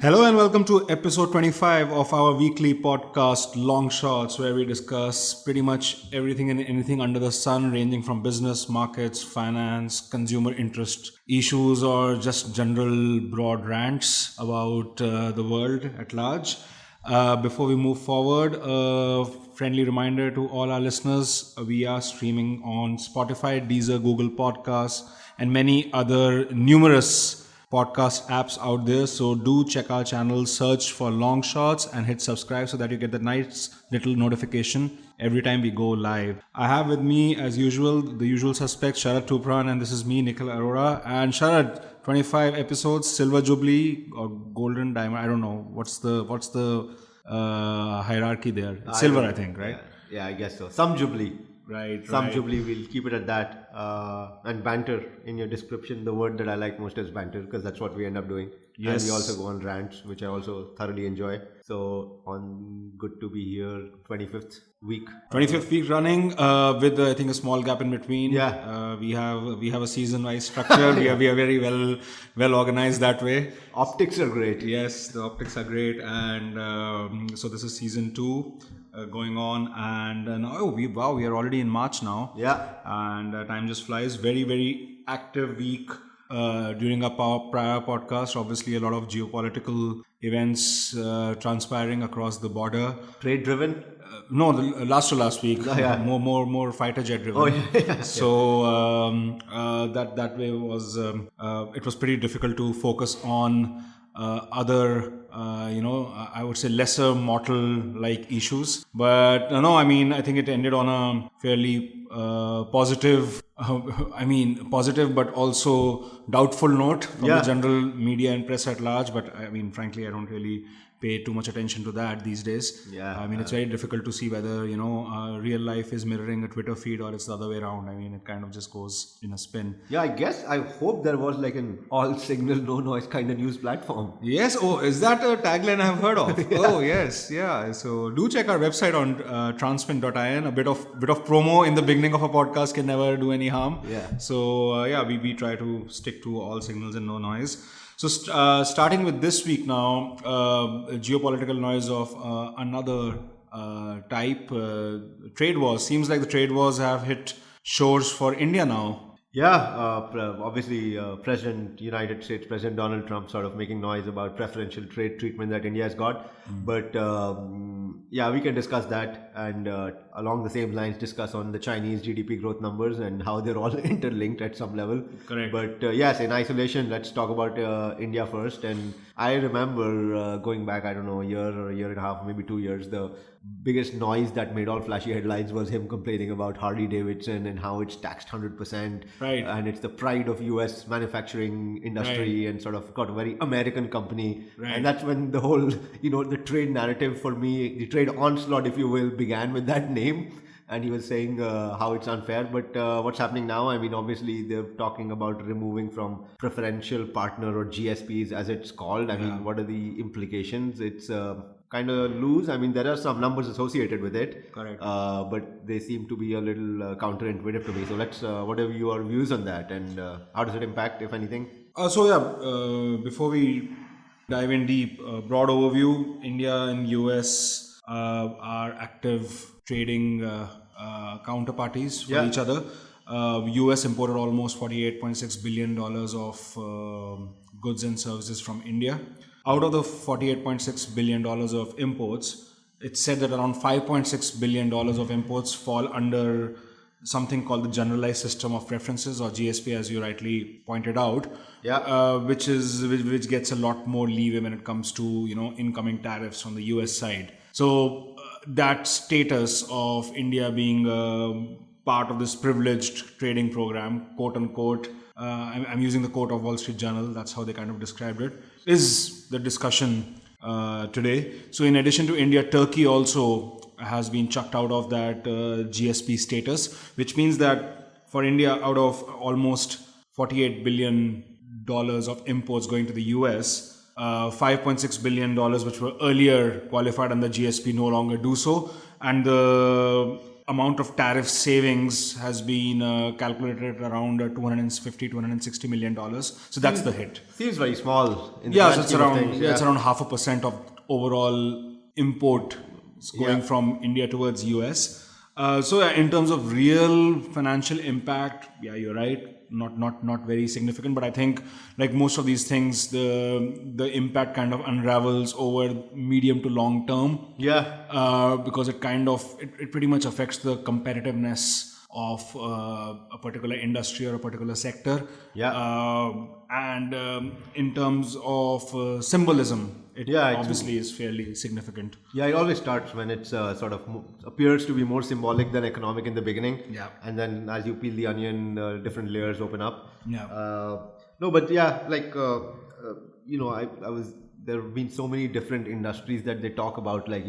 Hello and welcome to episode 25 of our weekly podcast, Long Shots, where we discuss pretty much everything and anything under the sun, ranging from business, markets, finance, consumer interest issues, or just general broad rants about the world at large. Before we move forward, a friendly reminder to all our listeners, we are streaming on Spotify, Deezer, Google Podcasts, and many other numerous podcast apps out there. So do check our channel, search for Long Shots and hit subscribe so that you get the nice little notification every time we go live. I have with me, as usual, the usual suspects, Sharad Tupran, and this is me, Nikhil Arora. And Sharad, 25 episodes, Silver Jubilee or Golden Diamond, I don't know. What's the hierarchy there? It's silver, I think, right? Yeah, I guess so. Some Jubilee. Right. Jubilee, we'll keep it at that. And banter in your description, the word that I like most is banter because that's what we end up doing. Yes. And we also go on rants, which I also thoroughly enjoy. So good to be here, 25th week. 25th week running with I think a small gap in between. Yeah. We have a season-wise structure. we are very well organized that way. Optics are great. Yes, the optics are great, and so this is season 2 going on, and we are already in March now. Yeah. And time just flies. Very active week. During our prior podcast, obviously a lot of geopolitical events transpiring across the border. Trade driven? No, the last week. Yeah. More fighter jet driven. Oh yeah. So that way was it was pretty difficult to focus on other I would say lesser mortal like issues. But no, I mean I think it ended on a fairly positive. Positive but also doubtful note from the general media and press at large. But I mean, frankly, I don't really pay too much attention to that these days. Yeah. I mean, it's very difficult to see whether, real life is mirroring a Twitter feed or it's the other way around. I mean, it kind of just goes in a spin. Yeah, I hope there was like an all signal, no noise kind of news platform. Yes. Oh, is that a tagline I've heard of? Yeah. Oh, yes. Yeah. So do check our website on transpin.in. A bit of promo in the beginning of a podcast can never do any harm. Yeah. So we try to stick to all signals and no noise. So starting with this week now, geopolitical noise of another type, trade wars. Seems like the trade wars have hit shores for India now. Yeah, obviously United States President Donald Trump sort of making noise about preferential trade treatment that India has got. But we can discuss that and along the same lines discuss on the Chinese GDP growth numbers and how they're all interlinked at some level. Correct. But yes, in isolation, let's talk about India first. And I remember going back, I don't know, a year and a half, maybe 2 years, the biggest noise that made all flashy headlines was him complaining about Harley Davidson and how it's taxed 100%. Right. And it's the pride of US manufacturing industry and sort of got a very American company. Right. And that's when the whole, the trade narrative for me, the trade onslaught, if you will, began with that name. And he was saying how it's unfair. But what's happening now? I mean, obviously, they're talking about removing from preferential partner or GSPs as it's called. I mean, what are the implications? It's kind of loose. I mean, there are some numbers associated with it. Correct. But they seem to be a little counterintuitive to me. So let's, what are your views on that? And how does it impact, if anything? Before we dive in deep, broad overview, India and US are active trading counterparties for each other. US imported almost $48.6 billion of goods and services from India. Out of the $48.6 billion of imports, it's said that around $5.6 billion of imports fall under something called the Generalized System of Preferences, or GSP, as you rightly pointed out. Yeah. Which gets a lot more leeway when it comes to incoming tariffs from the US side. So that status of India being part of this privileged trading program, quote unquote, I'm using the quote of Wall Street Journal, that's how they kind of described it, is the discussion today. So in addition to India, Turkey also has been chucked out of that GSP status, which means that for India, out of almost $48 billion of imports going to the US, $5.6 billion, which were earlier qualified under GSP, no longer do so. And the amount of tariff savings has been calculated at around 250-260 million dollars. So that's the hit. Seems very small. In the Yeah, so grand it's scheme of around things, it's around 0.5% of overall import going from India towards US. So in terms of real financial impact, yeah, you're right. Not very significant, but I think like most of these things, the impact kind of unravels over medium to long term. Yeah. Because it pretty much affects the competitiveness of a particular industry or a particular sector. Yeah. And in terms of symbolism, it obviously is fairly significant. Yeah, it always starts when it's sort of appears to be more symbolic than economic in the beginning. Yeah. And then as you peel the onion, different layers open up. Yeah. No, but yeah, like, I was, there have been so many different industries that they talk about, like,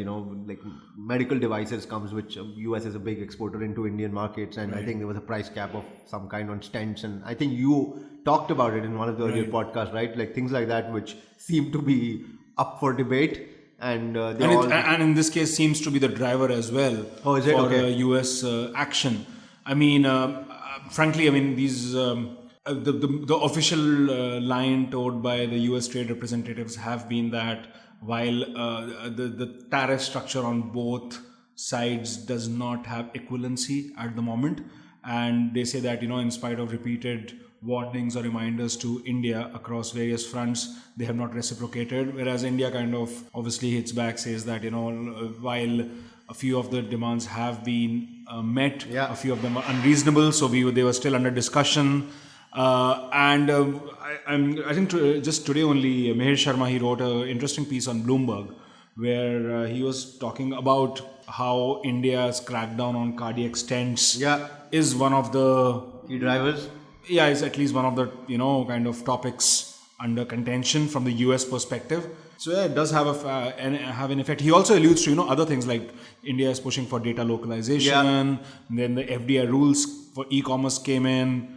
like medical devices comes, which US is a big exporter into Indian markets. And I think there was a price cap of some kind on stents. And I think you talked about it in one of the earlier podcasts, right? Like things like that, which seem to be up for debate. And and in this case seems to be the driver as well for US action. I mean, frankly, I mean these the official line told by the US trade representatives have been that while the tariff structure on both sides does not have equivalency at the moment, and they say that in spite of repeated warnings or reminders to India across various fronts, they have not reciprocated, whereas India kind of obviously hits back, says that while a few of the demands have been met, a few of them are unreasonable, so they were still under discussion. I think just today only Meher Sharma, he wrote an interesting piece on Bloomberg where he was talking about how India's crackdown on cardiac stents is one of the key drivers. Yeah, it's at least one of the kind of topics under contention from the US perspective. So yeah, it does have an effect. He also alludes to other things like India is pushing for data localization. Then the FDI rules for e-commerce came in.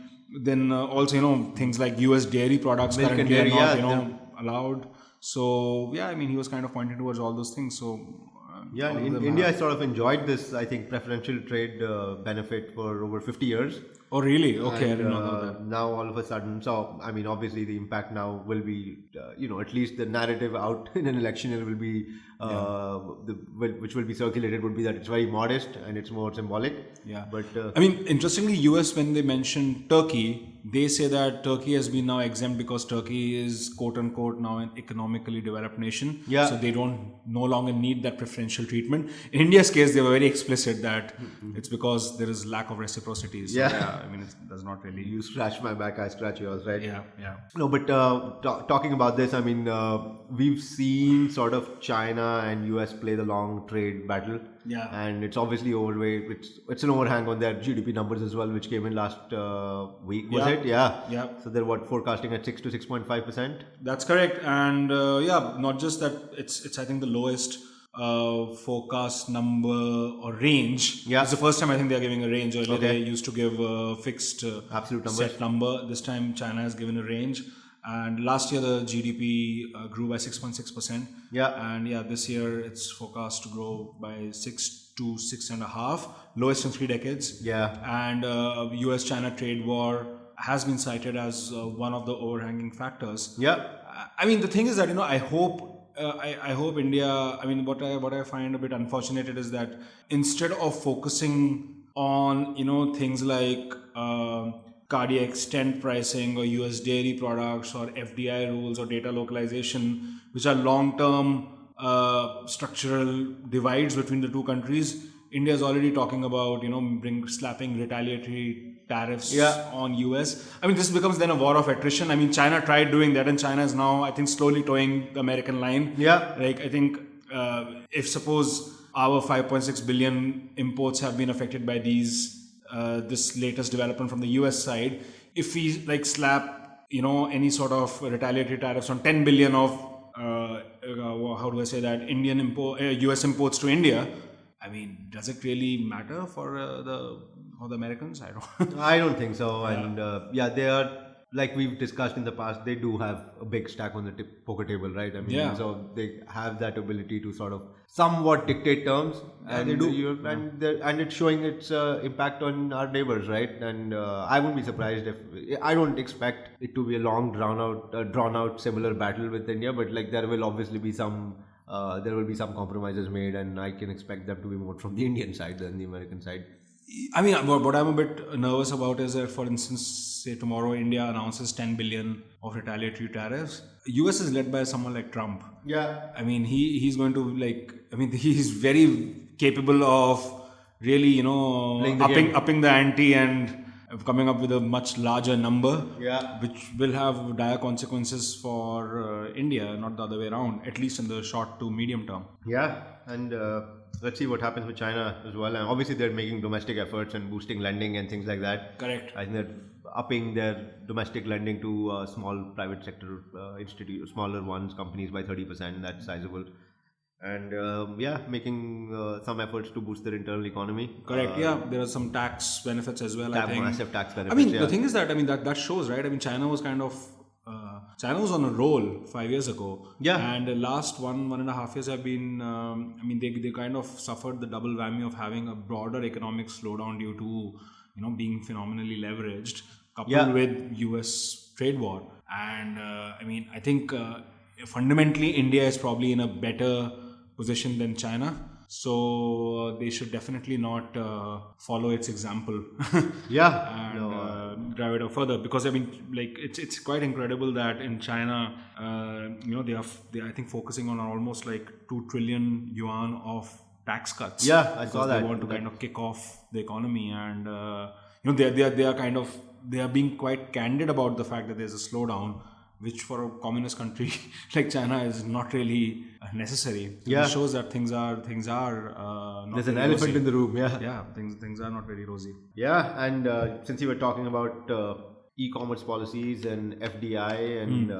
Then also things like US dairy products Milk currently and dairy, are not allowed. So yeah, I mean he was kind of pointing towards all those things. So India has sort of enjoyed this, I think, preferential trade benefit for over 50 years. Oh, really? Okay, And, I didn't know that. Now, all of a sudden, so I mean, obviously, the impact now will be, at least the narrative out in an election year will be, which will be circulated, would be that it's very modest and it's more symbolic. Yeah. But I mean, interestingly, US, when they mention Turkey, they say that Turkey has been now exempt because Turkey is quote unquote now an economically developed nation. Yeah. So they no longer need that preferential treatment. In India's case, they were very explicit that it's because there is lack of reciprocity. So, I mean, it does not really. You scratch my back, I scratch yours, right? Yeah. No, but talking about this, I mean, we've seen sort of China and US play the long trade battle. Yeah. And it's obviously overweight. It's an overhang on their GDP numbers as well, which came in last week, was it? Yeah. So they're forecasting at 6 to 6.5%. That's correct. And not just that, it's I think the lowest forecast number or range. It's the first time I think they're giving a range. Earlier they used to give a fixed absolute number. Set number. This time China has given a range. And last year the GDP grew by 6.6%. And this year it's forecast to grow by 6 to 6.5%, lowest in 3 decades. And US-China trade war has been cited as one of the overhanging factors. I mean, the thing is that I hope India. I mean, what I find a bit unfortunate is that instead of focusing on things like cardiac stent pricing or US dairy products or FDI rules or data localization, which are long-term structural divides between the two countries, India is already talking about slapping retaliatory tariffs on US. I mean, this becomes then a war of attrition. I mean, China tried doing that, and China is now, I think, slowly towing the American line. Like, I think if suppose our 5.6 billion imports have been affected by this latest development from the US side, if we slap any sort of retaliatory tariffs on 10 billion of how do I say that, US imports to India, I mean, does it really matter for the Americans? I don't think so. And they are like we've discussed in the past, they do have a big stack on the poker table, right? I mean, Yeah. so they have that ability to sort of somewhat dictate terms, and they do. and it's showing its impact on our neighbors, right? And I wouldn't be surprised if I don't expect it to be a long, drawn out similar battle with India, but like there will obviously be some. There will be some compromises made, and I can expect them to be more from the Indian side than the American side. I mean, what I'm a bit nervous about is that, for instance, say tomorrow India announces 10 billion of retaliatory tariffs. US is led by someone like Trump. Yeah. I mean, he's going to he's very capable of really, upping the ante and coming up with a much larger number, which will have dire consequences for India, not the other way around, at least in the short to medium term. Yeah, and let's see what happens with China as well. And obviously, they're making domestic efforts and boosting lending and things like that. Correct. I think they're upping their domestic lending to small private sector smaller ones, companies by 30%. That's sizable. And making some efforts to boost their internal economy. Correct. There are some tax benefits as well. I think massive tax benefits. I mean, the thing is that that shows, right? I mean, China was China was on a roll 5 years ago. Yeah. And the last 1.5 years have been, they kind of suffered the double whammy of having a broader economic slowdown due to, being phenomenally leveraged, coupled with US trade war. And I think fundamentally India is probably in a better position than China. So they should definitely not follow its example. And drive it up further, because it's quite incredible that in China, they I think focusing on almost like 2 trillion yuan of tax cuts. Yeah, I saw that. They want to kind of kick off the economy, and they are being quite candid about the fact that there's a slowdown, which for a communist country like China is not really necessary. It shows that things are not there's an really elephant rosy. in the room. Things are not very rosy. And since you were talking about e-commerce policies and FDI and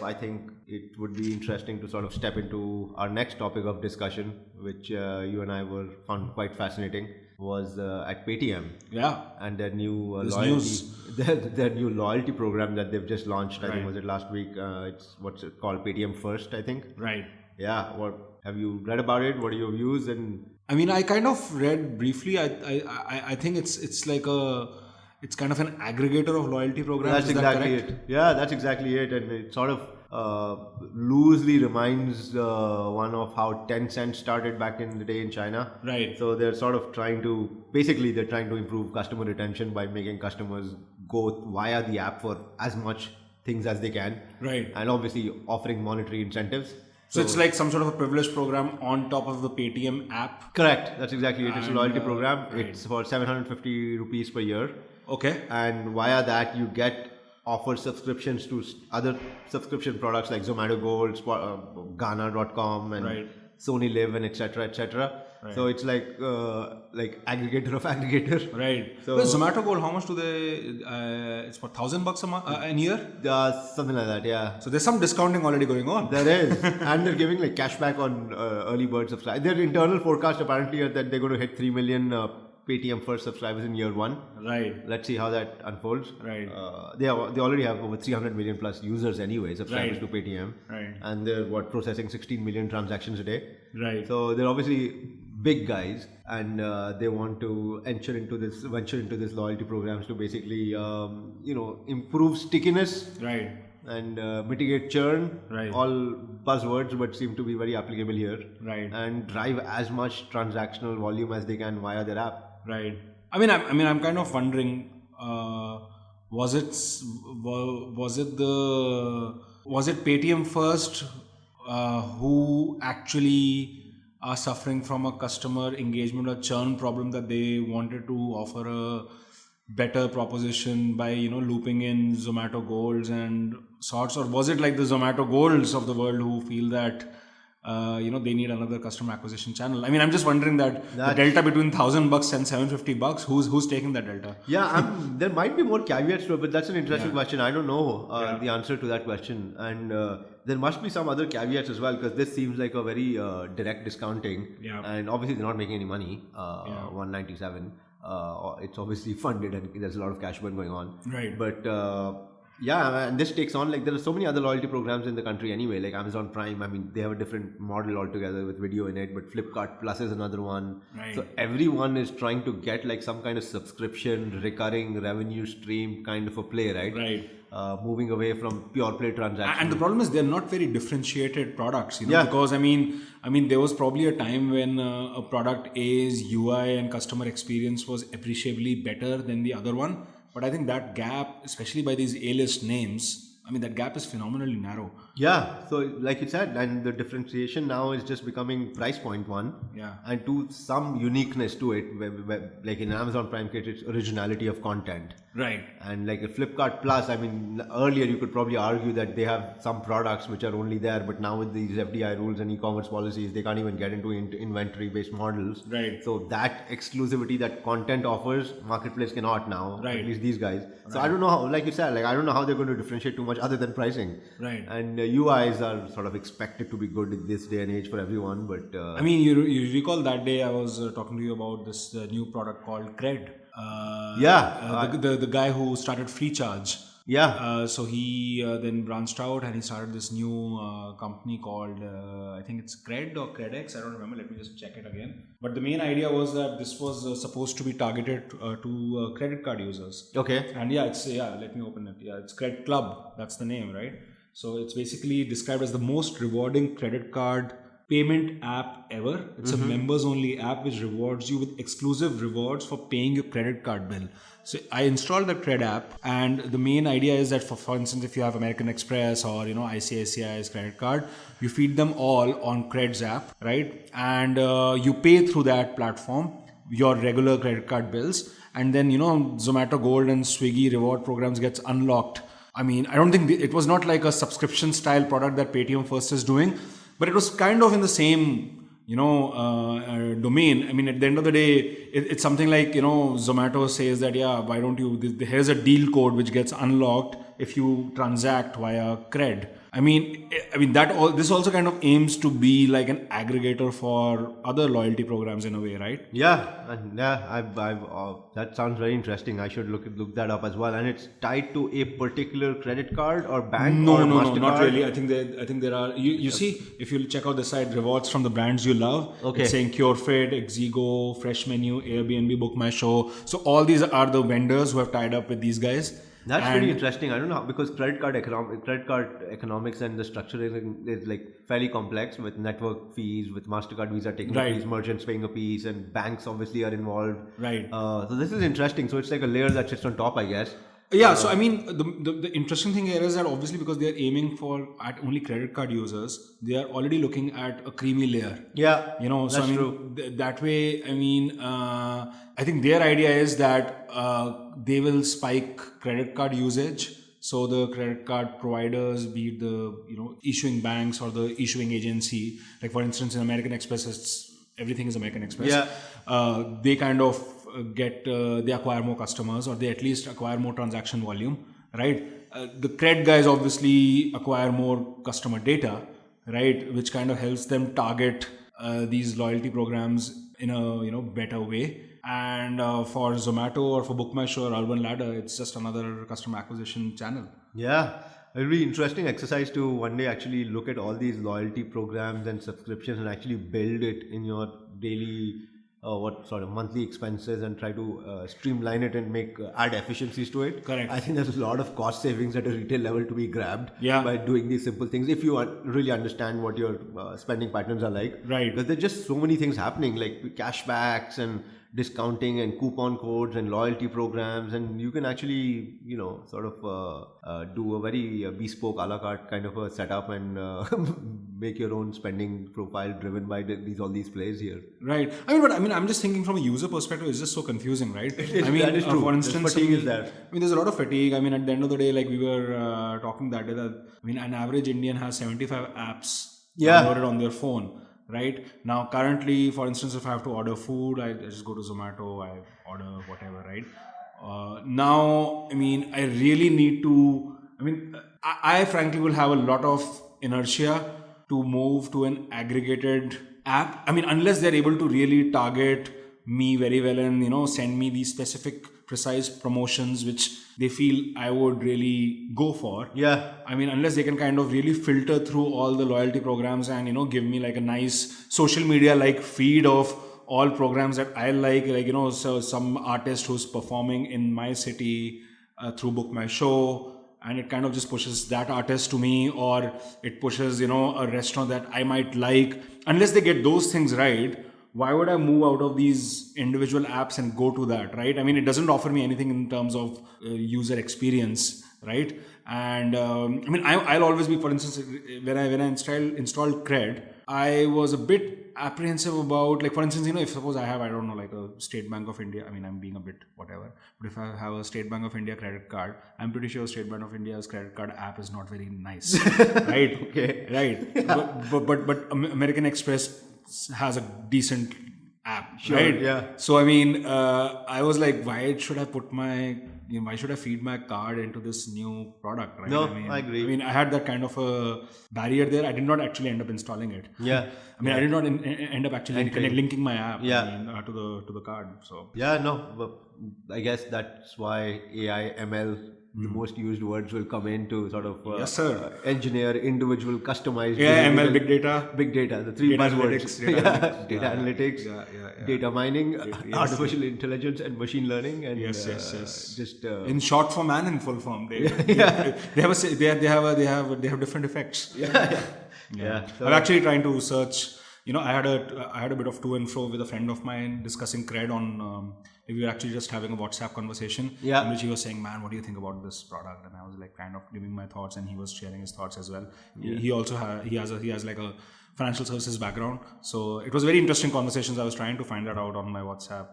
I think it would be interesting to sort of step into our next topic of discussion, which you and I found quite fascinating, was at Paytm. Yeah. And their new news. their new loyalty program that they've just launched. I think was it last week. It's what's it called, Paytm First, I think. Right. Yeah. What have you read about it? What are your views? And I mean, I kind of read briefly. I think it's like it's kind of an aggregator of loyalty programs. That's exactly it. Yeah, that's exactly it. And it sort of loosely reminds one of how Tencent started back in the day in China. Right. So they're sort of trying to improve customer retention by making customers go via the app for as much things as they can. Right. And obviously offering monetary incentives. So it's like some sort of a privilege program on top of the Paytm app. Correct. That's exactly it. It's a loyalty program. Right. It's for 750 rupees per year. Okay. And via that, you get offer subscriptions to other subscription products like Zomato Gold, Ghana.com, and Sony Live, and etc. Right. So it's like aggregator of aggregator. Right. So Zomato Gold, how much do they? It's for $1,000 a month, a year. Something like that. Yeah. So there's some discounting already going on. There is, and they're giving like cashback on early bird subscribers. Their internal forecast apparently are that they're going to hit 3 million Paytm First subscribers in year one. Right. Let's see how that unfolds. Right. They already have over 300 million plus users anyway, subscribers to Paytm. Right. And they're processing 16 million transactions a day. Right. So they're obviously big guys, and they want to venture into this loyalty programs to basically improve stickiness. Right. And mitigate churn. Right. All buzzwords, but seem to be very applicable here. Right. And drive as much transactional volume as they can via their app. Right. I'm kind of wondering, was it Paytm First who actually are suffering from a customer engagement or churn problem that they wanted to offer a better proposition by looping in Zomato Golds and sorts, or was it like the Zomato Golds of the world who feel that they need another customer acquisition channel? I mean, I'm just wondering that the delta between $1,000 and $750, who's taking that delta? Yeah, there might be more caveats to it, but that's an interesting question. I don't know the answer to that question, and there must be some other caveats as well, because this seems like a very direct discounting, and obviously they're not making any money. 197. It's obviously funded, and there's a lot of cash burn going on. Right. But Yeah, and this takes on like there are so many other loyalty programs in the country anyway, like Amazon Prime. I mean, they have a different model altogether with video in it, but Flipkart Plus is another one. Right. So everyone is trying to get like some kind of subscription, recurring revenue stream kind of a play, right? Right. Moving away from pure play transactions. And the problem is they're not very differentiated products, Yeah. because I mean there was probably a time when a product A's UI and customer experience was appreciably better than the other one. But I think that gap, especially by these A-list names, I mean that gap is phenomenally narrow. Yeah, so like you said, and the differentiation now is just becoming price point one, Yeah. and to some uniqueness to it, like in Amazon Prime case, it's originality of content. Right. And like a Flipkart Plus, I mean, earlier you could probably argue that they have some products which are only there, but now with these FDI rules and e-commerce policies, they can't even get into inventory-based models. Right. So that exclusivity that content offers, marketplace cannot now. Right. At least these guys. So I don't know how, like you said, like I don't know how they're going to differentiate too much other than pricing. Right. And UIs are sort of expected to be good in this day and age for everyone, but I mean, you recall that day I was talking to you about this new product called Cred. The guy who started Free Charge. yeah. So he then branched out and he started this new company called, I think it's Cred or Credex. I don't remember. Let me just check it again. But the main idea was that this was supposed to be targeted to credit card users. Okay. And let me open it. Yeah, it's Cred Club. That's the name, right? So it's basically described as the most rewarding credit card payment app ever. It's a members only app which rewards you with exclusive rewards for paying your credit card bill. So I installed the Cred app, and the main idea is that for instance, if you have American Express or ICICI's credit card, you feed them all on Cred's app, right? And you pay through that platform your regular credit card bills, and then Zomato Gold and Swiggy reward programs gets unlocked. I mean, I don't think it was not like a subscription style product that Paytm first is doing, but it was kind of in the same, domain. I mean, at the end of the day, it's something like, Zomato says that, why don't you, here's a deal code which gets unlocked if you transact via Cred. I mean this also kind of aims to be like an aggregator for other loyalty programs in a way, right? Yeah, and I've that sounds very interesting. I should look that up as well. And it's tied to a particular credit card or bank. No, not really. I think there are. You see, if you check out the site, rewards from the brands you love. Okay. It's saying CureFit, Exigo, Fresh Menu, Airbnb, Book My Show. So all these are the vendors who have tied up with these guys. That's pretty interesting. I don't know how, because credit card economics and the structure is like fairly complex with network fees, with MasterCard, Visa taking a piece, merchants paying a piece, and banks obviously are involved. Right. So this is interesting. So it's like a layer that sits on top, I guess. Yeah, so I mean, the interesting thing here is that obviously because they are aiming at only credit card users, they are already looking at a creamy layer. Yeah, so I mean, true. That way, I mean, I think their idea is that they will spike credit card usage. So the credit card providers, be it the issuing banks or the issuing agency, like for instance in American Express, everything is American Express. Yeah. They kind of they acquire more customers, or they at least acquire more transaction volume, right? The Cred guys obviously acquire more customer data, right, which kind of helps them target these loyalty programs in a better way. And for Zomato or for Book My Show or Urban Ladder, it's just another customer acquisition channel. Yeah. It'll be interesting exercise to one day actually look at all these loyalty programs and subscriptions and actually build it in your daily monthly expenses and try to streamline it and add efficiencies to it. Correct. I think there's a lot of cost savings at a retail level to be grabbed by doing these simple things if you really understand what your spending patterns are like. Right. Because there's just so many things happening, like cashbacks and discounting and coupon codes and loyalty programs, and you can actually do a very bespoke a la carte kind of a setup and make your own spending profile driven by all these plays here. Right. I'm just thinking from a user perspective, it's just so confusing, right? That is true. For instance, fatigue is there. There's a lot of fatigue. At the end of the day, like we were talking that day, an average Indian has 75 apps downloaded on their phone. Right now, currently, for instance, if I have to order food, I just go to Zomato, I order whatever, right? Now, I really need to, I frankly will have a lot of inertia to move to an aggregated app. Unless they're able to really target me very well and, send me these specific precise promotions which they feel I would really go for. Yeah. I mean, unless they can kind of really filter through all the loyalty programs and, give me like a nice social media like feed of all programs that I like, so some artist who's performing in my city through Book My Show, and it kind of just pushes that artist to me, or it pushes, a restaurant that I might like. Unless they get those things right, why would I move out of these individual apps and go to that, right? I mean, it doesn't offer me anything in terms of user experience, right? And I'll always be, for instance, when I installed Cred, I was a bit apprehensive about, like, for instance, if suppose I have, I don't know, like a State Bank of India, I mean, I'm being a bit whatever, but if I have a State Bank of India credit card, I'm pretty sure State Bank of India's credit card app is not very nice, right? Okay. Right. Yeah. But American Express has a decent app, Sure, right? yeah. So, I mean, I was like, why should I why should I feed my card into this new product, right? No, I agree. I mean, I had that kind of a barrier there. I did not actually end up installing it. Yeah. I did not end up actually linking my app to the card. So Yeah, no, but I guess that's why AI, ML, the most used words will come in to sort of Yes, sir. engineer individual customized. Yeah, digital- ML, big data. Big data, the three Data buzzwords. analytics, data analytics. Data analytics, Yeah. data mining, artificial intelligence, and machine learning. And Yes. just In short form and in full form, they have different effects. yeah. So, I'm actually trying to search. I had a bit of to and fro with a friend of mine discussing Cred on. We were actually just having a WhatsApp conversation in which he was saying, "Man, what do you think about this product?" And I was like, kind of giving my thoughts, and he was sharing his thoughts as well. He also has like a financial services background, so it was very interesting conversations. I was trying to find that out on my WhatsApp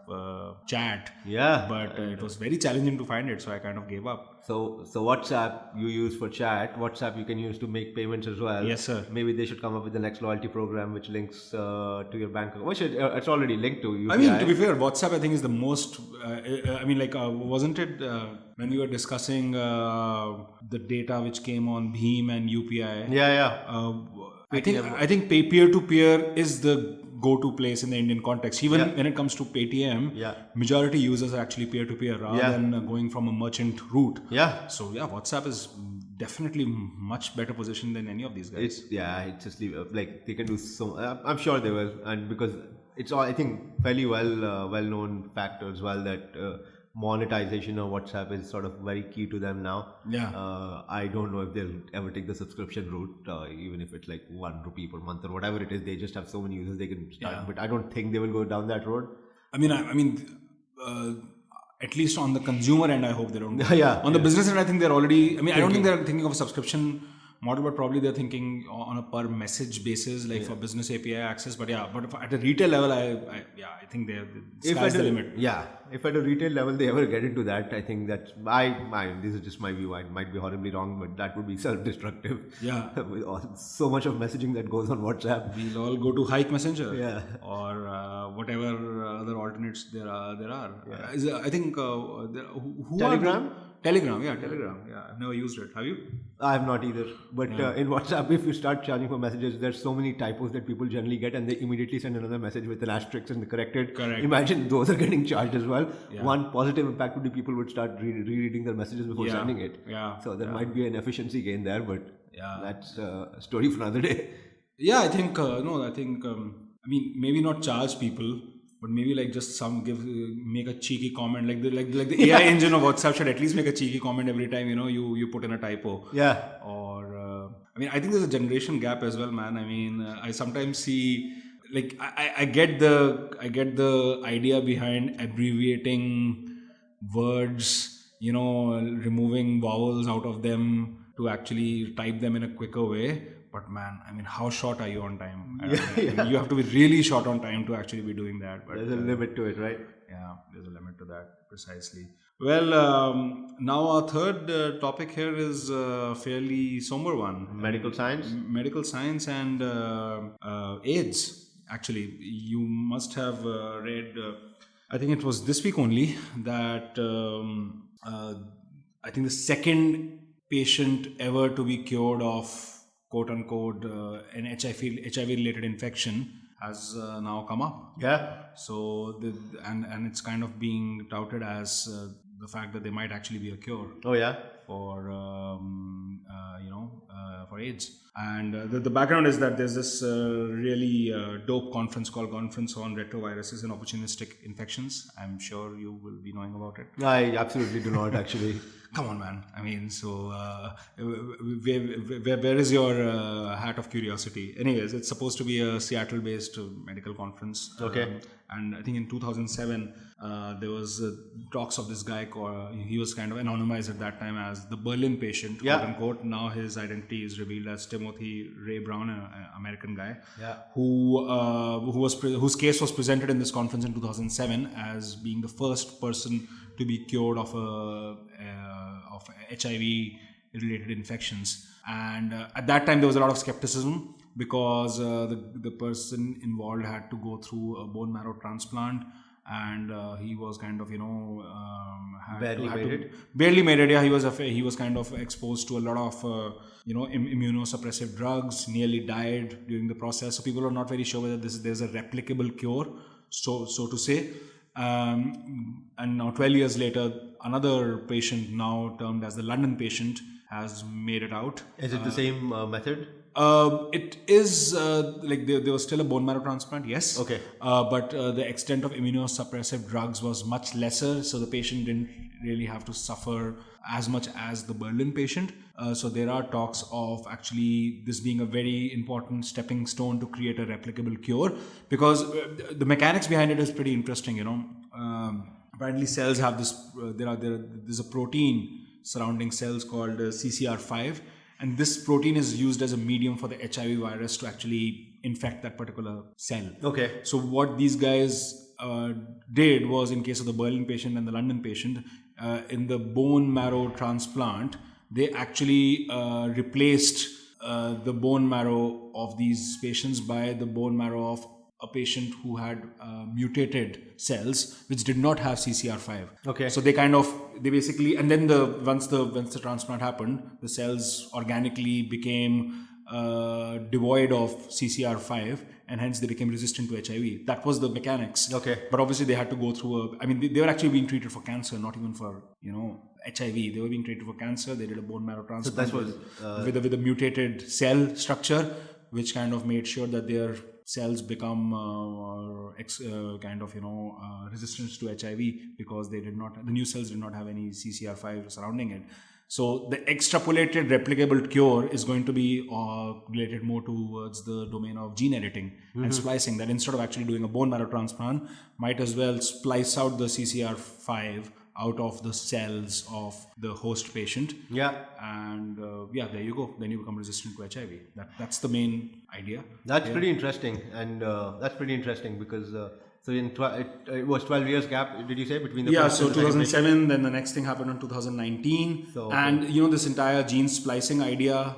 chat, yeah. but it was very challenging to find it, so I kind of gave up. So WhatsApp you use for chat. WhatsApp you can use to make payments as well. Yes, sir. Maybe they should come up with the next loyalty program which links to your bank account. Which it's already linked to UPI. I mean, to be fair, WhatsApp I think is the most. Wasn't it when we were discussing the data which came on Bheem and UPI? Yeah. I think pay peer-to-peer is the go-to place in the Indian context. Even when it comes to Paytm, majority users are actually peer-to-peer rather than going from a merchant route. Yeah. So WhatsApp is definitely much better positioned than any of these guys. It's just like they can do so. I'm sure they will, and because it's all I think fairly well-known factor as well that monetization of WhatsApp is sort of very key to them now. Yeah. I don't know if they'll ever take the subscription route, even if it's like 1 rupee per month or whatever it is. They just have so many users they can start, but I don't think they will go down that road. At least on the consumer end, I hope they don't. Yeah. On the business end, I think they're already. I don't think they're thinking of a subscription model, but probably they're thinking on a per message basis, like for business API access. But at a retail level, I think the sky's the limit. Yeah, if at a retail level they ever get into that, I think that's this is just my view. I might be horribly wrong, but that would be self-destructive. Yeah, with so much of messaging that goes on WhatsApp. We'll all go to Hike Messenger, or whatever other alternates there are. I think who Telegram. Telegram. Yeah, I've never used it. Have you? I have not either. But in WhatsApp, if you start charging for messages, there's so many typos that people generally get, and they immediately send another message with an asterisk and the corrected. Correct. Imagine those are getting charged as well. Yeah. One positive impact would be people would start rereading their messages before sending it. Yeah. So there might be an efficiency gain there, but that's a story for another day. Yeah, I think maybe not charge people, but maybe like just make a cheeky comment, like the AI engine of WhatsApp should at least make a cheeky comment every time you put in a typo. Yeah. Or I think there's a generation gap as well, man. I mean, I sometimes see like I get the idea behind abbreviating words, removing vowels out of them to actually type them in a quicker way. But man, I mean, how short are you on time? You have to be really short on time to actually be doing that. But there's a limit to it, right? Yeah, there's a limit to that, precisely. Well, now our third topic here is a fairly somber one. Medical science? Medical science and AIDS. Actually, you must have read, I think it was this week only, that I think the second patient ever to be cured of quote unquote an HIV related infection has now come up. Yeah. So and it's kind of being touted as the fact that there might actually be a cure Oh yeah. for for AIDS. And the background is that there's this really dope conference called Conference on Retroviruses and Opportunistic Infections. I'm sure you will be knowing about it. I absolutely do not actually. Come on, man. I mean, so where is your hat of curiosity? Anyways, it's supposed to be a Seattle-based medical conference. Okay. And I think in 2007, there was talks of this guy called, he was kind of anonymized at that time as the Berlin patient, quote unquote. Now his identity is revealed as Timothy Ray Brown, an American guy, whose case was presented in this conference in 2007 as being the first person to be cured of HIV-related infections. And at that time, there was a lot of skepticism because the person involved had to go through a bone marrow transplant, and he was kind of barely made it. Yeah, he was kind of exposed to a lot of immunosuppressive drugs. Nearly died during the process. So people are not very sure whether there's a replicable cure, so to say. And now 12 years later, another patient, now termed as the London patient, has made it out. Is it the same method? It is like there was still a bone marrow transplant, yes. Okay. But the extent of immunosuppressive drugs was much lesser, so the patient didn't really have to suffer as much as the Berlin patient. So there are talks of actually this being a very important stepping stone to create a replicable cure, because the mechanics behind it is pretty interesting. Apparently cells have this. There's a protein surrounding cells called CCR5. And this protein is used as a medium for the HIV virus to actually infect that particular cell. Okay. So what these guys did was, in case of the Berlin patient and the London patient, in the bone marrow transplant, they actually replaced the bone marrow of these patients by the bone marrow of a patient who had mutated cells which did not have CCR5. Okay. So they basically, and then once the transplant happened, the cells organically became devoid of CCR5, and hence they became resistant to HIV. That was the mechanics. Okay. But obviously they had to go through they were actually being treated for cancer, not even for HIV. They were being treated for cancer. They did a bone marrow transplant with a mutated cell structure, which kind of made sure that their cells become resistant to HIV, because the new cells did not have any CCR5 surrounding it. So the extrapolated replicable cure is going to be related more towards the domain of gene editing and splicing, that instead of actually doing a bone marrow transplant, might as well splice out the CCR5 out of the cells of the host patient. Yeah. And there you go. Then you become resistant to HIV. That's the main idea. That's pretty interesting. And that's pretty interesting because so it was 12 years gap, did you say, between the first so and the second 2007, then the next thing happened in 2019. So, and this entire gene splicing idea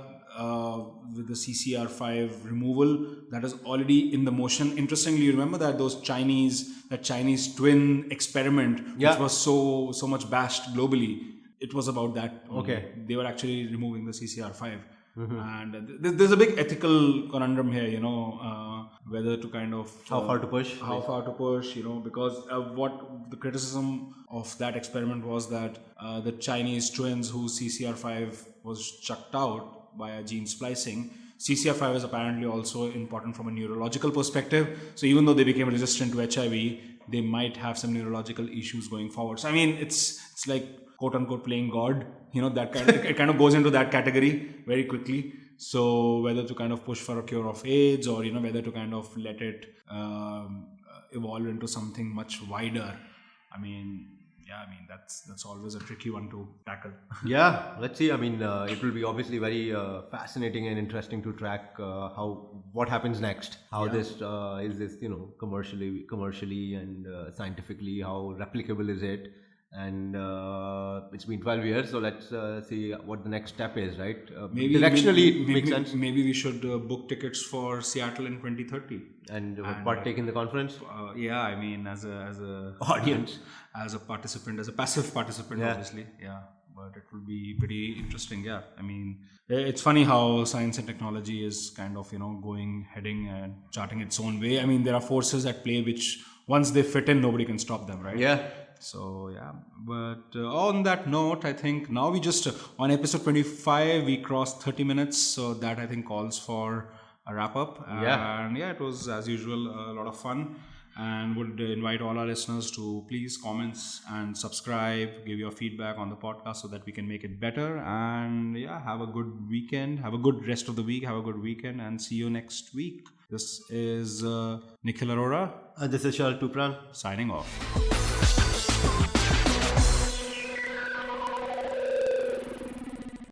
with the CCR5 removal, that is already in the motion. Interestingly, you remember that Chinese twin experiment, which was so much bashed globally. It was about that. Okay. They were actually removing the CCR5. And there's a big ethical conundrum here, whether to kind of how far to push, because what the criticism of that experiment was that the Chinese twins whose CCR5 was chucked out by gene splicing. CCR5 is apparently also important from a neurological perspective. So even though they became resistant to HIV, they might have some neurological issues going forward. So I mean, it's like quote unquote playing God. That it kind of goes into that category very quickly. So whether to kind of push for a cure of AIDS, or whether to kind of let it evolve into something much wider. That's always a tricky one to tackle. Yeah, let's see. It will be obviously very fascinating and interesting to track what happens next. How this is this commercially and scientifically, how replicable is it? And it's been 12 years, so let's see what the next step is, right? Directionally, it makes sense. Maybe we should book tickets for Seattle in 2030 and partake in the conference. As a audience, as a participant, as a passive participant, obviously. Yeah, but it will be pretty interesting. Yeah, it's funny how science and technology is kind of heading and charting its own way. There are forces at play which, once they fit in, nobody can stop them, right? Yeah. So yeah, but on that note, I think now we just on episode 25 we crossed 30 minutes, so that I think calls for a wrap up. Yeah. And yeah, it was as usual a lot of fun, and would invite all our listeners to please comments and subscribe, give your feedback on the podcast so that we can make it better. And yeah, have a good weekend, have a good rest of the week, have a good weekend, and see you next week. This is Nikhil Arora This is Shal Tupran. signing off.